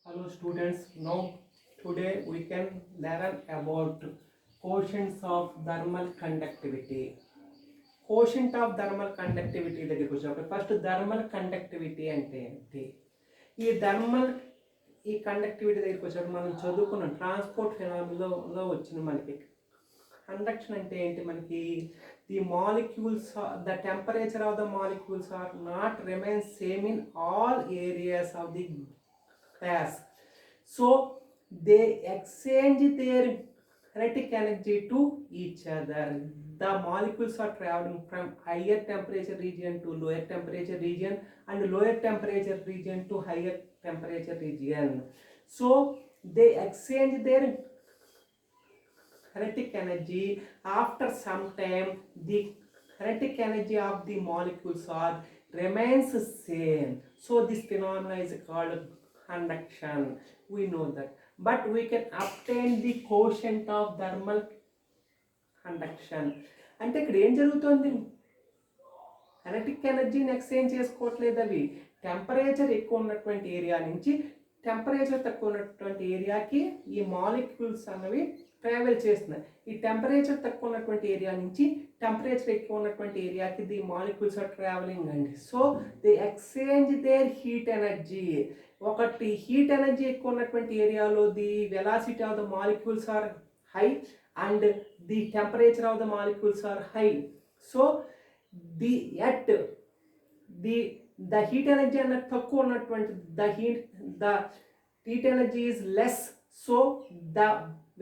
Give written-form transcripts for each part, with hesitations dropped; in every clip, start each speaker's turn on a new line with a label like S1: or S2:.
S1: Hello students, now today we can learn about quotients of thermal conductivity. Quotient of thermal conductivity దగ్గరికి వచ్చినప్పుడు first thermal conductivity అంటే ఏంటి? ఈ conductivity దగ్గరికి వచ్చినప్పుడు మనం చదువుకున్న ట్రాన్స్పోర్ట్ ఫినామినాలో వచ్చిన మనకి కండక్షన్ అంటే ఏంటి? మనకి the molecules, the temperature of the molecules are not remain same in all areas of the gas, so they exchange their kinetic energy to each other. The molecules are traveling from higher temperature region to lower temperature region and lower temperature region to higher temperature region, so they exchange their kinetic energy. After some time the kinetic energy of the molecules are remains same, so this phenomena is called conduction. We know that, but we can obtain the quotient of thermal conduction. అంటే ఇక్కడ ఏం జరుగుతుంది? Kinetic ఎనర్జీని exchange చేసుకోవట్లేదు. అవి temperature ఎక్కువ ఉన్నటువంటి area నుంచి టెంపరేచర్ తక్కువ ఉన్నటువంటి ఏరియాకి ఈ మాలిక్యూల్స్ అన్నవి ట్రావెల్ చేస్తున్నాయి. ఈ టెంపరేచర్ తక్కువ ఉన్నటువంటి ఏరియా నుంచి టెంపరేచర్ ఎక్కువ ఉన్నటువంటి ఏరియాకి ది మాలిక్యూల్స్ ఆర్ ట్రావెలింగ్ అండి. So the exchange there heat energy. ఒకటి హీట్ ఎనర్జీ ఎక్కువ ఉన్నటువంటి ఏరియాలో the velocity of the molecules are high and the temperature of the molecules are high. So the at the heat energy అన్నది తక్కువ ఉన్నటువంటి the heat energy is less, so the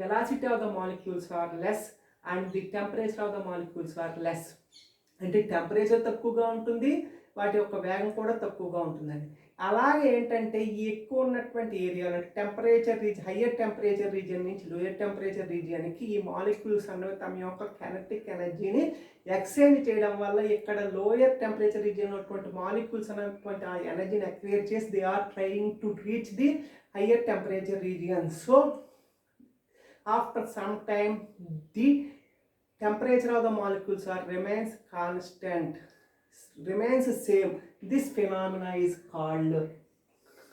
S1: velocity of the molecules are less and the temperature of the molecules are less. అంటే temperature తక్కువగా ఉంటుంది, వాటి యొక్క వేగం కూడా తక్కువగా ఉంటుందండి. అలాగే ఏంటంటే ఈ ఎక్కువ ఉన్నటువంటి ఏరియాలో టెంపరేచర్ హయ్యర్ టెంపరేచర్ రీజియన్ నుంచి లోయర్ టెంపరేచర్ రీజియన్కి ఈ మాలిక్యూల్స్ అనేవి తమ యొక్క కైనెటిక్ ఎనర్జీని ఎక్స్చేంజ్ చేయడం వల్ల ఇక్కడ లోయర్ టెంపరేచర్ రీజియన్ ఉన్నటువంటి మాలిక్యూల్స్ అనేటువంటి ఆ ఎనర్జీని అక్వియేట్ చేసి they are trying to reach the higher temperature region. So after some time the temperature of the molecules are remains constant, remains same. This phenomena is called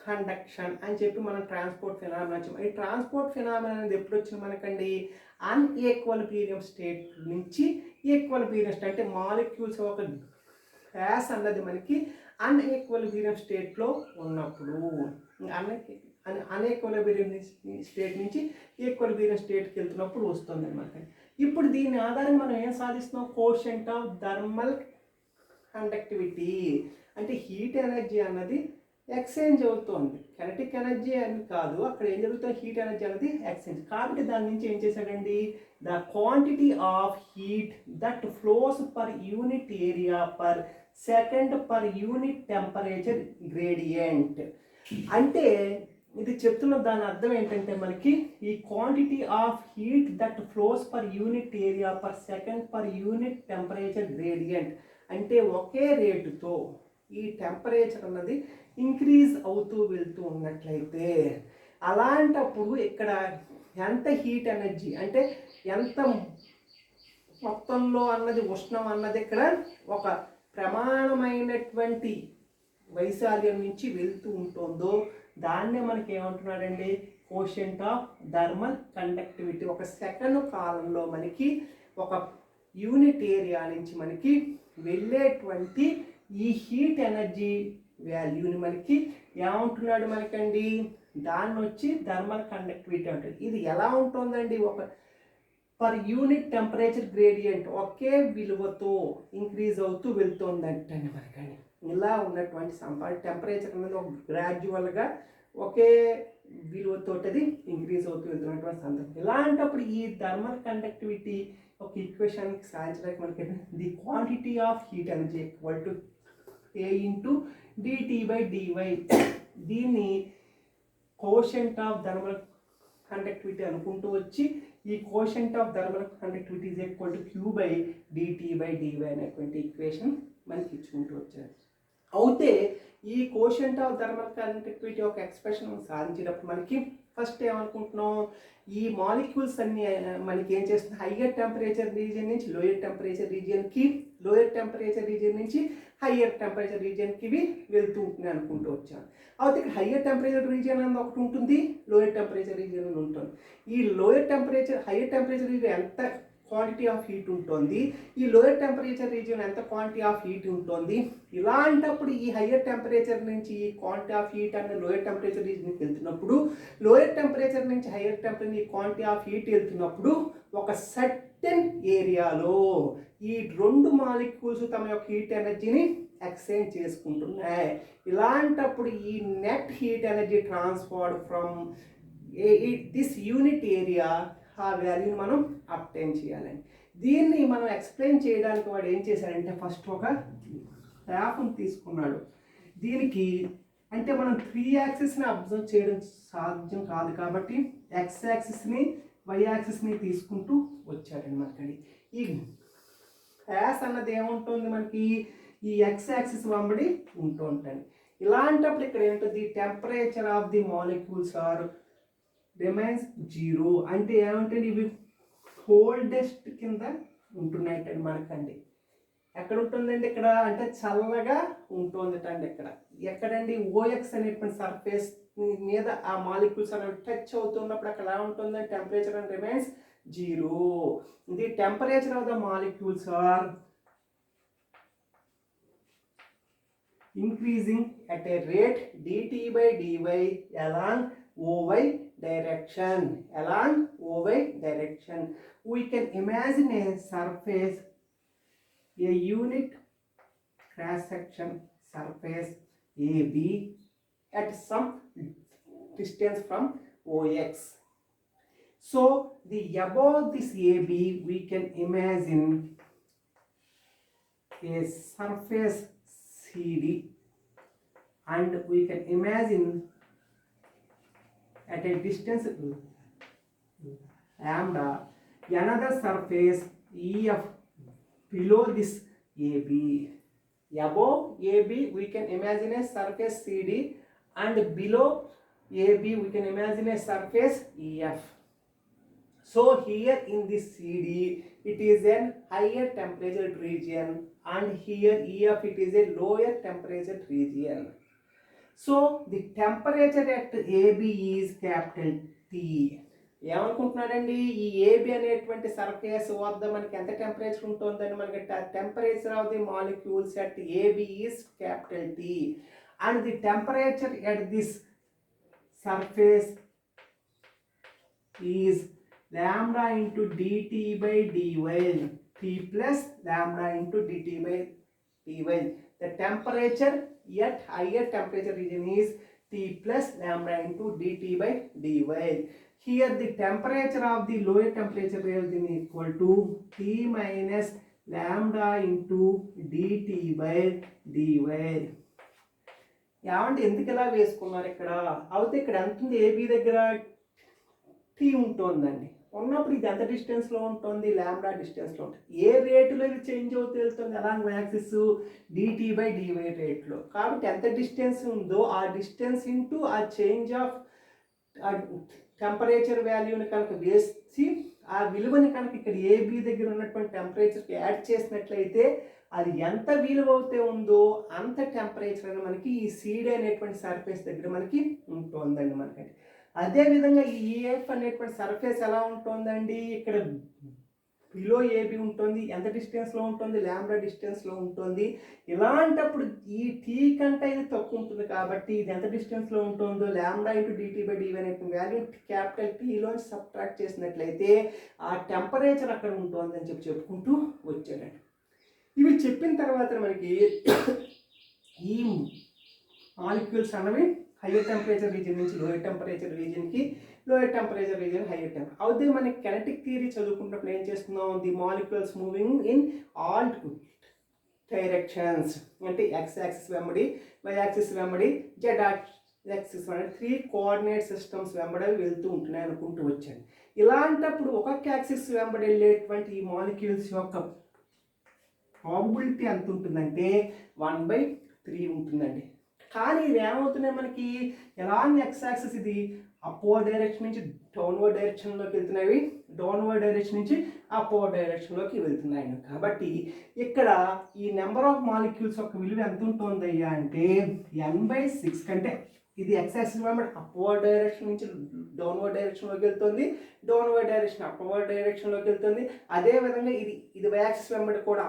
S1: conduction అని చెప్పి మనం transport phenomena వచ్చాము. ఈ transport phenomena అనేది ఎప్పుడు వచ్చింది మనకండి? అన్ఈక్వలిబ్రియం state నుంచి equilibrium state, అంటే మాలిక్యూల్స్ ఒక గ్యాస్ అన్నది మనకి అన్ఈక్వలిబ్రియం స్టేట్లో ఉన్నప్పుడు అన్ఈక్వలిబ్రియం స్టేట్ నుంచి ఈక్వలిబ్రియం స్టేట్కి వెళ్తున్నప్పుడు వస్తుంది అనమాట. ఇప్పుడు దీని ఆధారంగా మనం ఏం సాధిస్తున్నాం? Quotient of thermal conductivity. అంటే హీట్ ఎనర్జీ అన్నది ఎక్స్చేంజ్ అవుతుంది, కైనెటిక్ ఎనర్జీ అని కాదు. అక్కడ ఏం జరుగుతుంది? హీట్ ఎనర్జీ అనేది ఎక్స్చేంజ్. కాబట్టి దాని నుంచి ఏం చేశాడండి? The quantity of heat that flows per unit area per second per unit temperature gradient. అంటే ఇది చెప్తున్న దాని అర్థం ఏంటంటే మనకి ఈ quantity of heat that flows per unit area per second per unit temperature gradient, అంటే ఒకే రేటుతో ఈ టెంపరేచర్ అన్నది ఇంక్రీజ్ అవుతూ వెళ్తూ ఉన్నట్లయితే అలాంటప్పుడు ఇక్కడ ఎంత హీట్ ఎనర్జీ అంటే ఎంత మొత్తంలో అన్నది ఉష్ణం అన్నది ఇక్కడ ఒక ప్రమాణమైనటువంటి వైశాల్యం నుంచి వెళ్తూ ఉంటుందో దాన్నే మనకి ఏమంటున్నాడండి? Quotient of thermal conductivity. ఒక సెకండ్ కాలంలో మనకి ఒక యూనిట్ ఏరియా నుంచి మనకి వెళ్ళేటువంటి ఈ హీట్ ఎనర్జీ వాల్యూని మనకి ఏమంటున్నాడు మనకండి? దాన్ని వచ్చి థర్మల్ కండక్టివిటీ అంటుంది. ఇది ఎలా ఉంటుందండి? ఒక పర్ యూనిట్ టెంపరేచర్ గ్రేడియంట్ ఒకే విలువతో ఇంక్రీజ్ అవుతూ వెళ్తుందంటండి మనకండి. ఇలా ఉన్నటువంటి టెంపరేచర్ అనేది ఒక గ్రాడ్యువల్గా ఒకే విలువతో అది ఇంక్రీజ్ అవుతూ వెళ్తున్నటువంటి సందర్భం. ఇలాంటప్పుడు ఈ థర్మల్ కండక్టివిటీ ఒక ఈక్వేషన్కి సాధించడానికి మనకి the quantity of heat energy equal to A into dt/dy. దీన్ని కోషెంట్ ఆఫ్ థర్మల్ కండక్టివిటీ అనుకుంటూ వచ్చి ఈ quotient of thermal conductivity is equal to Q/dt/dy అనేటువంటి ఈక్వేషన్ మనకి ఇచ్చుకుంటూ వచ్చారు. అయితే ఈ కోషెంట్ ఆఫ్ థర్మల్ కండక్టివిటీ ఒక ఎక్స్ప్రెషన్ సాధించేటప్పుడు మనకి ఫస్ట్ ఏమనుకుంటున్నాం? ఈ మాలిక్యూల్స్ అన్ని మనకి ఏం చేస్తుంది? హయ్యర్ టెంపరేచర్ రీజియన్ నుంచి లోయర్ టెంపరేచర్ రీజియన్కి, లోయర్ టెంపరేచర్ రీజియన్ నుంచి హయ్యర్ టెంపరేచర్ రీజియన్కి ఇవి వెళ్తూ ఉంటుంది అనుకుంటూ వచ్చాను. అయితే ఇక్కడ హయ్యర్ టెంపరేచర్ రీజియన్ అనేది ఒకటి ఉంటుంది, లోయర్ టెంపరేచర్ రీజియన్ అని ఉంటుంది. ఈ హయ్యర్ టెంపరేచర్ రీజియన్ ఎంత క్వాంటిటీ ఆఫ్ హీట్ ఉంటుంది, ఈ లోయర్ టెంపరేచర్ రీజియన్ ఎంత క్వాంటిటీ ఆఫ్ హీట్ ఉంటుంది. ఇలాంటప్పుడు ఈ హయ్యర్ టెంపరేచర్ నుంచి ఈ క్వాంటిటీ ఆఫ్ హీట్ అనేది లోయర్ టెంపరేచర్ రీజియన్కి వెళ్తున్నప్పుడు, లోయర్ టెంపరేచర్ నుంచి హయ్యర్ టెంపరేచర్ ఈ క్వాంటిటీ ఆఫ్ హీట్ వెళ్తున్నప్పుడు ఒక సర్టెన్ ఏరియాలో ఈ రెండు మాలిక్యూల్స్ తమ యొక్క హీట్ ఎనర్జీని ఎక్స్చేంజ్ చేసుకుంటున్నాయి. ఇలాంటప్పుడు ఈ net heat energy transferred from this unit area, ఆ వాల్యూని మనం అప్టైన్ చేయాలండి. దీన్ని మనం ఎక్స్ప్లెయిన్ చేయడానికి వాడు ఏం చేశాడంటే ఫస్ట్ ఒక గ్రాఫ్ని తీసుకున్నాడు. దీనికి అంటే మనం 3 యాక్సిస్ని అబ్జర్వ్ చేయడం సాధ్యం కాదు కాబట్టి ఎక్స్ యాక్సిస్ని వై యాక్సిస్ని తీసుకుంటూ వచ్చాడండి మనకి. ఈ గ్యాస్ అన్నది ఏముంటుంది మనకి ఈ ఎక్స్ యాక్సిస్ వెంబడి ఉంటూ ఉంటుంది. ఇలాంటప్పుడు ఇక్కడ ఏంటది temperature of the molecules are remains 0. అంటే ఏమంటుంది ఇవి కోల్డెస్ట్ కింద ఉంటున్నాయి మనకండి. ఎక్కడ ఉంటుందండి ఇక్కడ అంటే చల్లగా ఉంటుంది అండి. ఇక్కడ ఎక్కడండి ఓఎక్స్ అనేటువంటి సర్ఫేస్ మీద ఆ మాలిక్యూల్స్ అనేవి టచ్ అవుతున్నప్పుడు అక్కడ ఎలా ఉంటుందండి temperature and remains 0. The temperature of the molecules are increasing at a rate dt by dy along OY direction. We can imagine a surface, a unit cross section surface AB at some distance from OX. So the above this AB we can imagine a surface CD, and we can imagine at a distance lambda another surface EF below this AB. Above AB we can imagine a surface CD, and below AB we can imagine a surface EF. So here in this CD it is an higher temperature region, and here EF it is a lower temperature region. So the temperature at AB is capital T. ఏమనుకుంటున్నాడండి ఈ AB అనేటువంటి surface వద్ద మనకి ఎంత temperature ఉంటుందని మనకి temperature of the molecules at AB is capital T, and the temperature at this surface is lambda into dt by dy, T plus lambda into dt by dy. The temperature at higher temperature region is T plus lambda into dt by dy. Here the temperature of the lower temperature region is equal to T minus lambda into dt by dy. ఏమంటే ఎందుకు ఇలా వేసుకున్నారు ఇక్కడ అయితే ఇక్కడ ఎంత ఉంది AB దగ్గర టీ ఉంటుందండి. ఉన్నప్పుడు ఇది ఎంత డిస్టెన్స్లో ఉంటుంది లాంబ్డా డిస్టెన్స్లో ఉంటుంది. ఏ రేటులో ఇది చేంజ్ అవుతూ వెళ్తుంది along axis dT by dy రేట్లో. కాబట్టి ఎంత డిస్టెన్స్ ఉందో ఆ డిస్టెన్స్ ఇంటూ ఆ చేంజ్ ఆఫ్ టెంపరేచర్ వాల్యూని కనుక వేసి ఆ విలువని కనుక ఇక్కడ ఏబి దగ్గర ఉన్నటువంటి టెంపరేచర్కి యాడ్ చేసినట్లయితే అది ఎంత విలువ అవుతే ఉందో అంత టెంపరేచర్ అని మనకి ఈ సీడీ అనేటువంటి సర్ఫేస్ దగ్గర మనకి ఉంటుందండి మనకండి. అదేవిధంగా ఈ ఈఎఫ్ అనేటువంటి సర్ఫేస్ ఎలా ఉంటుందండి ఇక్కడ బిలో ఏబి ఉంటుంది, ఎంత డిస్టెన్స్లో ఉంటుంది లాంబ్డా డిస్టెన్స్లో ఉంటుంది. ఇలాంటప్పుడు ఈ టీ కంటే ఇది తక్కువ ఉంటుంది కాబట్టి ఇది ఎంత డిస్టెన్స్లో ఉంటుందో లాంబ్డా ఇంటూ డిటీ బై డివి అనేటువంటి వాల్యూ క్యాపిటల్ టీలోంచి సబ్ట్రాక్ట్ చేసినట్లయితే ఆ టెంపరేచర్ అక్కడ ఉంటుంది అని చెప్పుకుంటూ వచ్చాడండి. ఇవి చెప్పిన తర్వాత మనకి ఈ మాలిక్యూల్స్ అన్నవి హయ్యర్ టెంపరేచర్ రీజియన్ నుంచి లోయర్ టెంపరేచర్ రీజియన్కి, lower temperature region higher temperature. అయితే మనకి కెనెటిక్ థియరీ చదువుకున్నప్పుడు ఏం చేస్తున్నాం the molecules moving in all directions, అంటే ఎక్స్ యాక్సిస్ వెంబడి, వై యాక్సిస్ వెంబడి, జెడ్ యాక్సిస్ వెంబడి 3 కోఆర్డినేట్ సిస్టమ్స్ వెంబడి వెళ్తూ ఉంటున్నాయి అనుకుంటూ వచ్చాను. ఇలాంటప్పుడు ఒక్కొక్క యాక్సిస్ వెంబడి వెళ్ళేటువంటి ఈ మాలిక్యూల్స్ యొక్క ప్రాబబిలిటీ ఎంత ఉంటుందంటే 1/3 ఉంటుందండి. కానీ ఇది ఏమవుతున్నాయి మనకి ఎలాంటి ఎక్స్ యాక్సిస్ ఇది అప్వర్డ్ డైరెక్షన్ నుంచి డౌన్వర్డ్ డైరెక్షన్లోకి వెళ్తున్నాయి, డౌన్వర్డ్ డైరెక్షన్ నుంచి అప్వర్డ్ డైరెక్షన్లోకి వెళ్తున్నాయి. కాబట్టి ఇక్కడ ఈ నెంబర్ ఆఫ్ మాలిక్యూల్స్ యొక్క విలువ ఎంత ఉంటుందయ్యా అంటే n/6 కంటే ఇది ఎక్స్ యాక్సిస్ వెంబడి అప్వర్డ్ డైరెక్షన్ నుంచి డౌన్వర్డ్ డైరెక్షన్లోకి వెళ్తుంది, డౌన్వర్డ్ డైరెక్షన్ అప్వర్డ్ డైరెక్షన్లోకి వెళ్తుంది. అదేవిధంగా ఇది వై యాక్సిస్ వెంబడి కూడా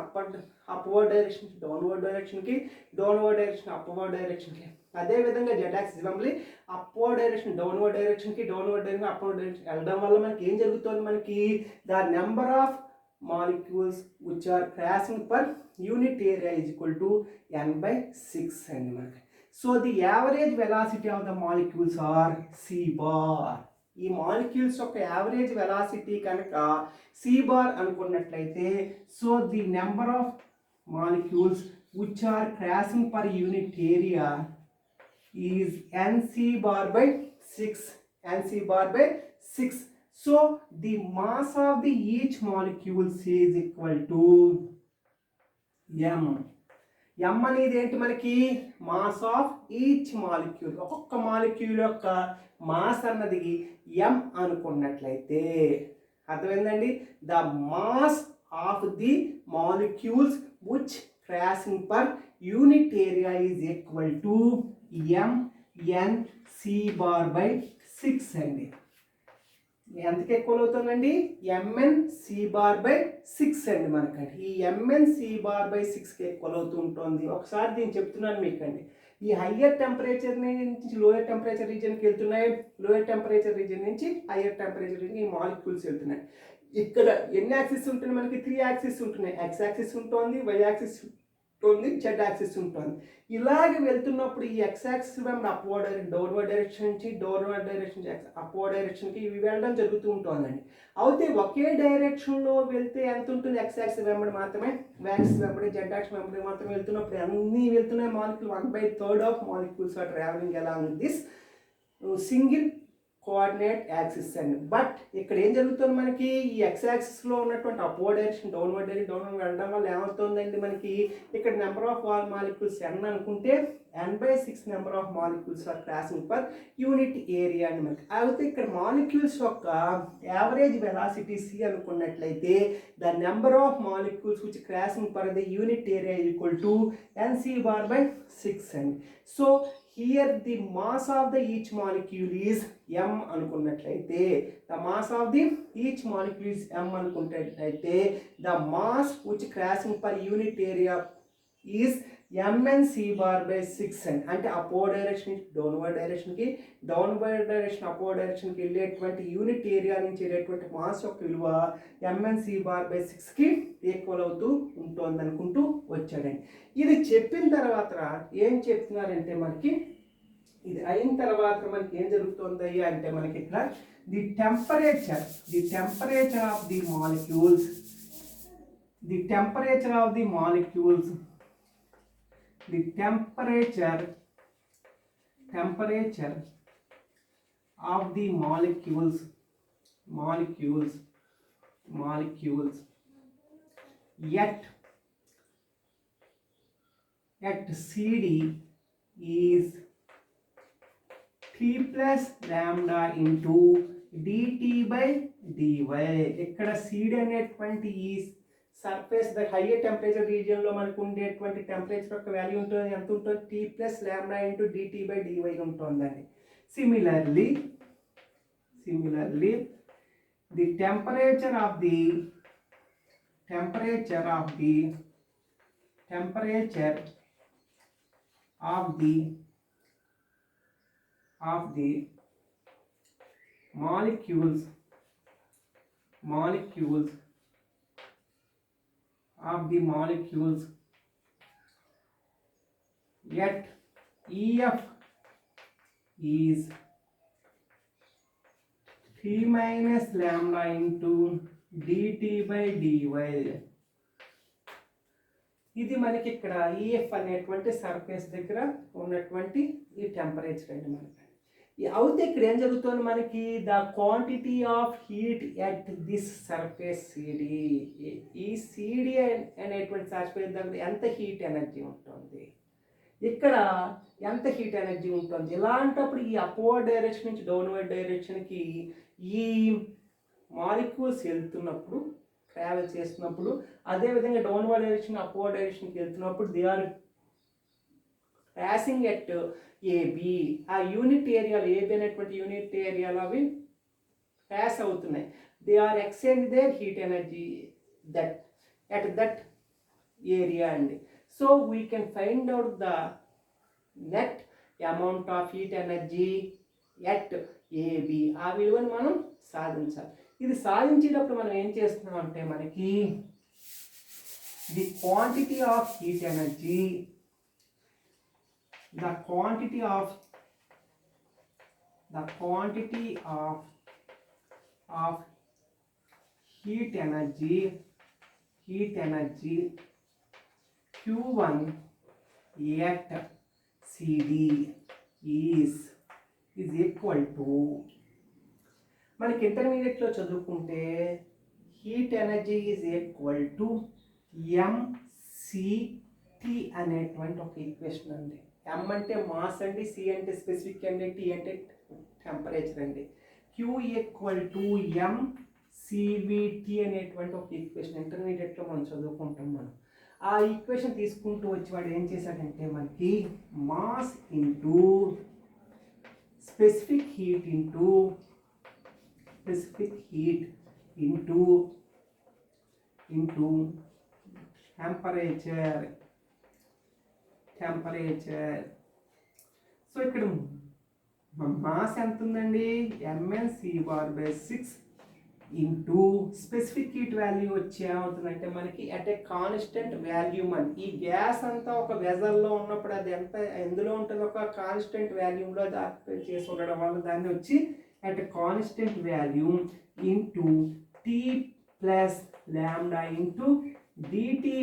S1: అప్వర్డ్ డైరెక్షన్ నుంచి డౌన్వర్డ్ డైరెక్షన్కి, డౌన్వర్డ్ డైరెక్షన్ అప్వర్డ్ డైరెక్షన్కి. అదేవిధంగా జెడ్ యాక్సిస్ వెంబడి అప్వర్డ్ డైరెక్షన్ డౌన్వర్డ్ డైరెక్షన్కి, డౌన్వర్డ్ డైరెక్షన్ అప్వర్డ్ డైరెక్షన్ వెళ్ళడం వల్ల మనకి ఏం జరుగుతుంది, మనకి the number of molecules which are crossing per unit area is equal to n/6 అండి మనకి. So the average velocity of the molecules are c bar. ఈ మాలిక్యూల్స్ యొక్క యావరేజ్ వెలాసిటీ కనుక c బార్ అనుకున్నట్లయితే so the number of molecules which are crossing per unit area is nc bar by 6, nc bar by 6. So the mass of the each molecules is equal to m. m అనేది ఏంటి మనకి mass of each molecule, ఒక్కొక్క molecule యొక్క mass అన్నది m అనుకున్నట్లయితే అర్థమైందండి. The mass of the molecules which crossing per unit area is equal to mnc bar by 6 అండి. ఎంతకి ఈక్వల్ అవుతుందండి mnc బార్ బై 6 అండి మనకండి. ఈ mnc బార్ బై 6కి ఈక్వల్ అవుతూ ఉంటుంది. ఒకసారి దీన్ని చెప్తున్నాను మీకండి. ఈ హయ్యర్ టెంపరేచర్ నుంచి లోయర్ టెంపరేచర్ రీజియన్కి వెళ్తున్నాయి, లోయర్ టెంపరేచర్ రీజియన్ నుంచి హయ్యర్ టెంపరేచర్ రీజియన్ ఈ మాలిక్యూల్స్ వెళ్తున్నాయి. ఇక్కడ ఎన్ని యాక్సిస్ ఉంటుంది మనకి 3 యాక్సిస్ ఉంటున్నాయి. ఎక్స్ యాక్సిస్ ఉంటుంది, వై యాక్సిస్ ఉంటుంది, జెడ్ యాక్సిస్ ఉంటుంది. ఇలాగ వెళ్తున్నప్పుడు ఈ ఎక్స్ యాక్సిస్ వెంబడి అప్వర్డ్ డౌన్వర్డ్ డైరెక్షన్ నుంచి డౌన్వర్డ్ డైరెక్షన్ అప్వర్డ్ డైరెక్షన్కి ఇవి వెళ్ళడం జరుగుతూ ఉంటుందండి. అయితే ఒకే డైరెక్షన్లో వెళ్తే ఎంత ఉంటుంది ఎక్స్ యాక్సిస్ వెంబడి మాత్రమే, వై యాక్సిస్ వెంబడి జెడ్ యాక్సిస్ వెంబడి మాత్రమే వెళ్తున్నప్పుడు అన్నీ వెళ్తున్నాయి molecule 1/3 of molecules are travelling along this single coordinate axis అండి. బట్ ఇక్కడ ఏం జరుగుతుంది మనకి ఈ ఎక్స్ యాక్సిస్లో ఉన్నటువంటి upward direction downward direction downward వెళ్ళడం వల్ల ఏమవుతుందండి మనకి ఇక్కడ నెంబర్ ఆఫ్ మాలిక్యూల్స్ n అనుకుంటే n/6 number of molecules are crossing per unit area అండి మనకి. అయితే ఇక్కడ మాలిక్యూల్స్ యొక్క యావరేజ్ వెలాసిటీ c అనుకున్నట్లయితే the number of molecules which crossing per the unit area equal to nc bar by 6 అండి. So here the mass of the each molecule is m అనుకున్నట్లయితే the mass of the each molecule is m అనుకున్నట్లయితే the mass which crossing per unit area is mnc bar by 6 అంటే upward direction నుంచి downward డైరెక్షన్కి, downward direction upward డైరెక్షన్కి వెళ్ళేటువంటి unit area నుంచి వెళ్ళేటువంటి mass యొక్క విలువ mnc బార్ బై 6కి ఈక్వల్ అవుతూ ఉంటుంది అనుకుంటూ వచ్చాడండి. ఇది చెప్పిన తర్వాత ఏం చెప్తున్నారంటే మనకి ఇది అయిన తర్వాత మనకి ఏం జరుగుతుంది అంటే మనకి ఇక్కడ the temperature of the molecules the temperature of the molecules of the molecules at CD is T plus lambda into dt by dy. ఇక్కడ CD అనేటువంటి ఈ surface the higher temperature region లో మనకు ఉండేటువంటి టెంపరేచర్ యొక్క వాల్యూ ఉంటుంది, ఎంత ఉంటుంది T plus lambda into dt by dy ఉంటుందండి. Similarly the temperature of the molecules at EF is T minus lambda into dt by dy. ఇది మనకి ఇక్కడ ఈఎఫ్ అనేటువంటి సర్ఫేస్ దగ్గర ఉన్నటువంటి ఈ టెంపరేచర్ అండి మనకి. అయితే ఇక్కడ ఏం జరుగుతుంది మనకి the quantity of heat at this surface CD, ఈ సిడి అనేటువంటి సర్ఫేస్ దగ్గర ఎంత హీట్ ఎనర్జీ ఉంటుంది, ఇక్కడ ఎంత హీట్ ఎనర్జీ ఉంటుంది. ఇలాంటప్పుడు ఈ అప్వర్డ్ డైరెక్షన్ నుంచి డౌన్వర్డ్ డైరెక్షన్కి ఈ మాలిక్యూల్స్ వెళ్తున్నప్పుడు, ట్రావెల్ చేస్తున్నప్పుడు, అదేవిధంగా డౌన్వర్డ్ డైరెక్షన్ అప్వర్డ్ డైరెక్షన్కి వెళ్తున్నప్పుడు they are passing at A B. ఆ యూనిట్ ఏరియాలో ఏబి అనేటువంటి యూనిట్ ఏరియాలో అవి ప్యాస్ అవుతున్నాయి. They are exchange there heat energy that at that area అండి. So we can find out the net amount of heat energy at A B. ఆ విలువను మనం సాధించాలి. ఇది సాధించేటప్పుడు మనం ఏం చేస్తున్నాం అంటే మనకి the quantity of heat energy, the quantity of heat energy Q1 at CD is equal to, మనకి ఇంటర్మీడియట్లో చదువుకుంటే heat energy is equal to MCT అనేటువంటి ఒక ఈక్వేషన్ అండి. M అంటే మాస్ అండి, C అంటే స్పెసిఫిక్ అండి, T అంటే టెంపరేచర్ అండి. Q ఈక్వల్ టు MCVT అనేటువంటి ఒక ఈక్వేషన్ ఇంటర్మీడియట్లో మనం చదువుకుంటాం. మనం ఆ ఈక్వేషన్ తీసుకుంటూ వచ్చి వాడు ఏం చేశాడంటే మనకి mass into specific heat into temperature. So ఇక్కడ మాస్ ఎంత ఉందండి, mnc/6 into specific heat value వచ్చి ఏమవుతుందంటే మనకి అట్ ఏ కాన్స్టెంట్ వాల్యూమ్ అని. ఈ గ్యాస్ అంతా ఒక వెజల్లో ఉన్నప్పుడు అది ఎంత ఎందులో ఉంటుంది, ఒక కాన్స్టెంట్ వాల్యూమ్లో ఆక్యుపై చేసి ఉండడం వల్ల దాన్ని వచ్చి at a constant volume into T plus lambda into dt/dy.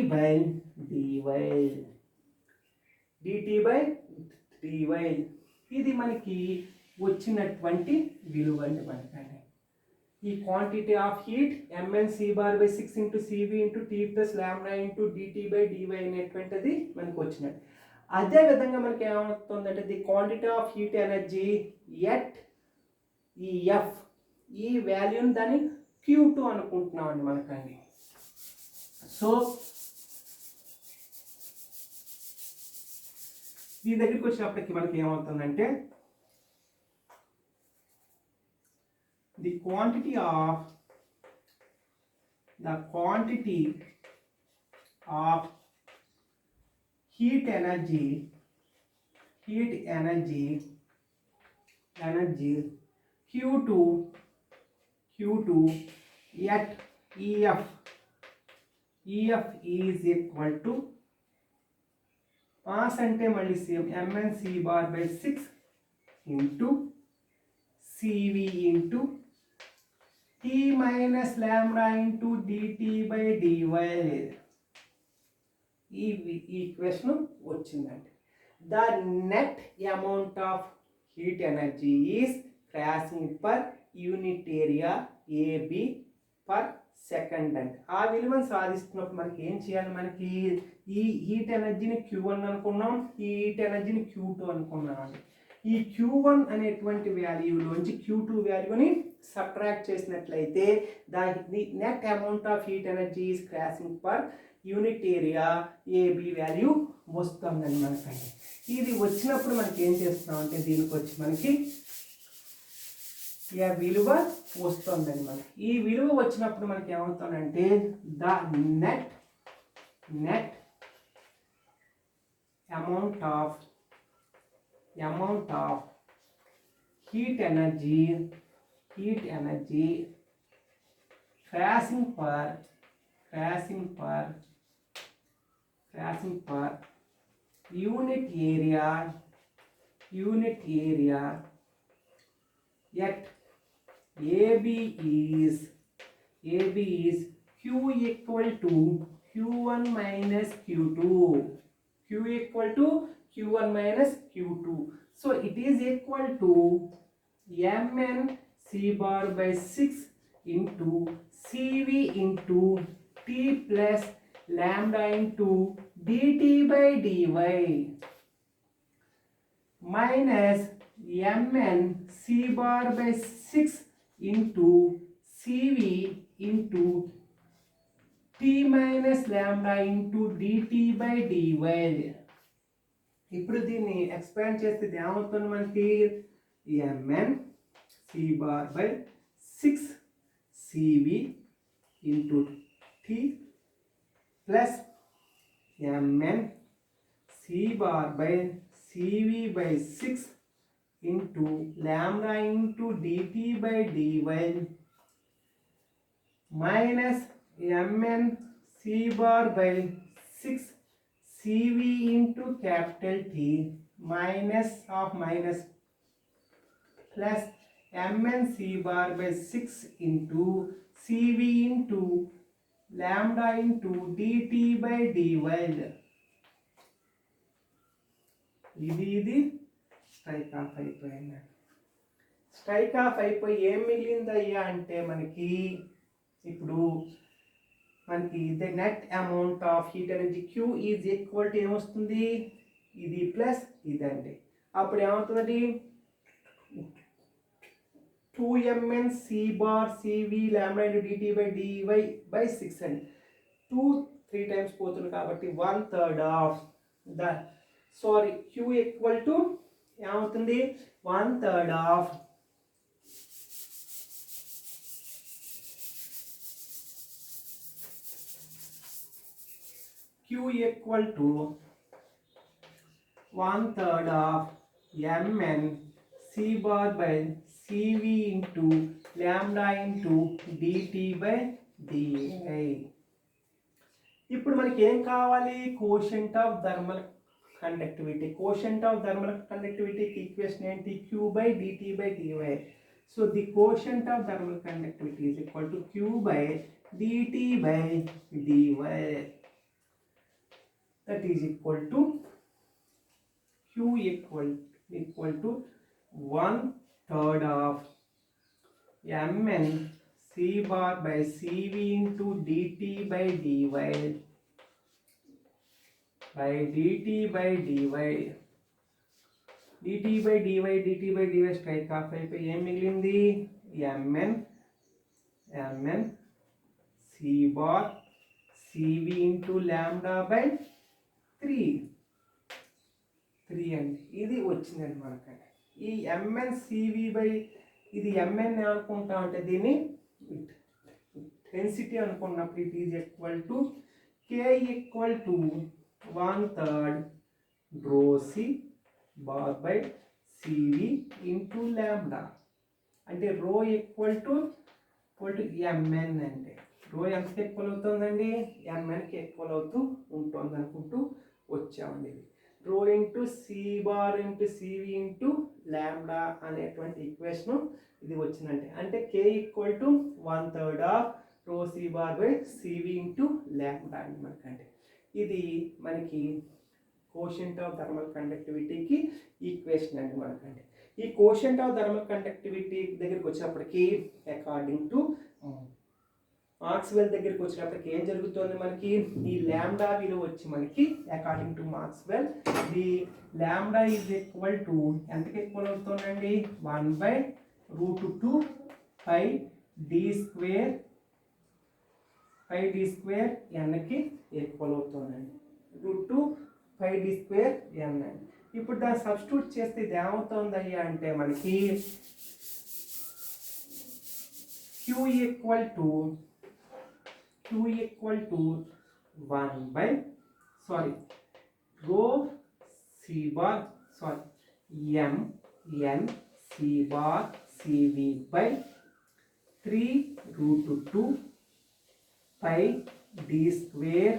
S1: ఇది మనకి వచ్చినటువంటి విలువ అండి. మనకండి ఈ quantity of heat mnc/6 into CV into T plus lambda into dt/dy అనేటువంటిది మనకు వచ్చినట్టు. అదేవిధంగా మనకి ఏమవుతుందంటే the quantity of heat energy at ఈ F, ఈ వాల్యూని దాన్ని Q2 అనుకుంటున్నాం అండి మనకండి. సో దీని దగ్గరికి వచ్చినప్పటికి మనకి ఏమవుతుందంటే the quantity of heat energy Q2 at EF is equal to mass అంటే మళ్ళీ same mnc/6 into CV into T minus lambda into dt/dy. ఈ ఈక్వేషన్ వచ్చిందండి. The net amount of heat energy is crossing per unit area AB per second అండి. ఆ విలువను సాధిస్తున్నప్పుడు మనకి ఏం చేయాలి, మనకి ఈ హీట్ ఎనర్జీని Q1 అనుకున్నాం, ఈ హీట్ ఎనర్జీని Q2 అనుకున్నాం అండి. ఈ Q1 అనేటువంటి వాల్యూలోంచి Q2 వాల్యూని సబ్ట్రాక్ట్ చేసినట్లయితే దాని net amount of heat energy is crossing per unit area AB value వస్తుందండి మనకండి. ఇది వచ్చినప్పుడు మనకి ఏం చేస్తున్నాం అంటే దీనికి వచ్చి మనకి ఈ విలువ వస్తుందండి మనకి. ఈ విలువ వచ్చినప్పుడు మనకి ఏమవుతుందంటే the net amount of heat energy crashing per unit area at AB is Q equal to Q1 minus Q2. Q equal to Q1 minus Q2. So it is equal to mnc/6 into CV into T plus lambda into dt/dy. minus mn c bar by 6 into cv into t minus lambda into dt by dy. ఇప్పుడు దీన్ని expand చేస్తే ఇది ఏమవుతుంది మనకి mn c bar by 6 cv into t plus mn c bar by cv by 6 into lambda into dt by dy minus mn c bar by 6 cv into capital T minus of minus plus mn c bar by 6 into cv into lambda into dt by dy. ఇది strike off అయిపోయింది. Strike off అయిపోయి ఏం మిగిలిందయ్యా అంటే మనకి ఇప్పుడు మనకి the net amount of heat energy Q is equal to ఏమొస్తుంది ఇది ప్లస్ ఇదండి. అప్పుడు ఏమవుతుంది 2mn c bar cv lambda into dt by dy by 6 అండి. 2 3 టైమ్స్ పోతుంది కాబట్టి 1/3 of the sorry Q equal to ఏమవుతుంది 1/3 of Q equal to 1/3 of mn c bar by cv into lambda into dt by dy. ఇప్పుడు మనకి ఏం కావాలి quotient of thermal conductivity. Quotient of thermal కండక్టివిటీకి equation ఏంటి Q by dt by dy. So the quotient of thermal conductivity is equal to Q by dt by dy. That is equal to Q equal to 1/3 of mn c bar by cv into dt by dy by dt by dy. dt by dy strike off అయిపోయి ఏం మిగిలింది mn c bar cv into lambda by 3 అండి. ఇది వచ్చిందండి మనకండి. ఈ mn cv by ఇది mn అనుకుంటా అంటే దీన్ని డెన్సిటీ అనుకున్నప్పుడు it is equal to k equal to 1/3 rho c bar by cv into lambda. అంటే రో ఈక్వల్ టు mn అంటే రో ఎంతకి ఈక్వల్ అవుతుందండి mnకి ఈక్వల్ అవుతూ ఉంటుంది అనుకుంటూ వచ్చామండి. ఇది rho into C bar into CV into lambda అనేటువంటి ఈక్వేషన్ ఇది వచ్చిందండి. అంటే K equal to 1/3 of rho C bar by CV into lambda అండి మనకండి. ఇది మనకి కోషెంట్ ఆఫ్ థర్మల్ కండక్టివిటీకి ఈక్వేషన్ అండి మనకండి. ఈ కోషెంట్ ఆఫ్ థర్మల్ కండక్టివిటీ దగ్గరికి వచ్చినప్పటికీ అకార్డింగ్ టు మార్క్స్వెల్ దగ్గరికి వచ్చినప్పటికి ఏం జరుగుతుంది మనకి ఈ ల్యాండా విలువ వచ్చి మనకి according to Maxwell the lambda is equal to ఎంతకి ఈక్వల్ అవుతుందండి 1/√2 పై డి స్క్వేర్ ఎన్కి ఈక్వల్ అవుతుందండి. √2 పై డి స్క్వేర్ ఎన్ అండి. ఇప్పుడు దాన్ని సబ్స్టిట్యూట్ చేస్తే ఇది ఏమవుతుందయ్యా అంటే మనకి Q equal to 1 rho c bar mn c bar cv by 3√2 pi d square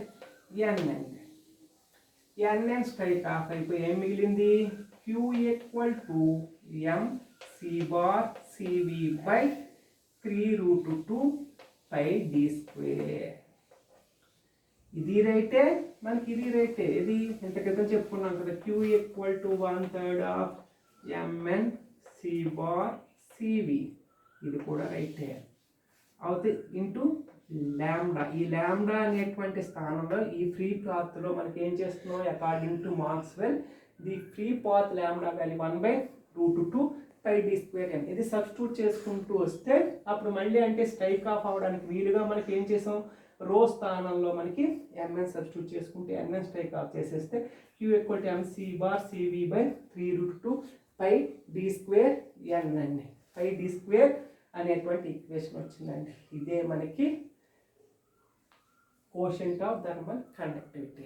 S1: n అండి. n స్ట్రైక్ ఆఫ్ అయిపోయి ఏం మిగిలింది Q equal to m c bar cv by 3√2 pi D square. ఇది రైటే మనకి ఇది రైటే. ఇది ఎంత క్రితం చెప్పుకున్నాం కదా Q equal to 1/3 of mn c bar cv. ఇది కూడా రైటే అవుతే ఇంటూ ల్యాండా. ఈ ల్యాండా అనేటువంటి స్థానంలో ఈ ఫ్రీ పాత్లో మనకి ఏం చేస్తున్నాం according to Maxwell the free path lambda value 1/√2 pi d square n. ఇది సబ్స్టిట్యూట్ చేసుకుంటూ వస్తే అప్పుడు మళ్ళీ అంటే స్ట్రైక్ ఆఫ్ అవ్వడానికి వీలుగా మనకి ఏం చేసాం, రో స్థానంలో మనకి mn సబ్స్టిట్యూట్ చేసుకుంటే mn స్ట్రైక్ ఆఫ్ చేసేస్తే q equal to mc bar cv/3√2 pi d square n అండి. పై d స్క్వేర్ అనేటువంటి ఈక్వేషన్ వచ్చిందండి. ఇదే మనకి కోషెంట్ ఆఫ్ థర్మల్ కండక్టివిటీ.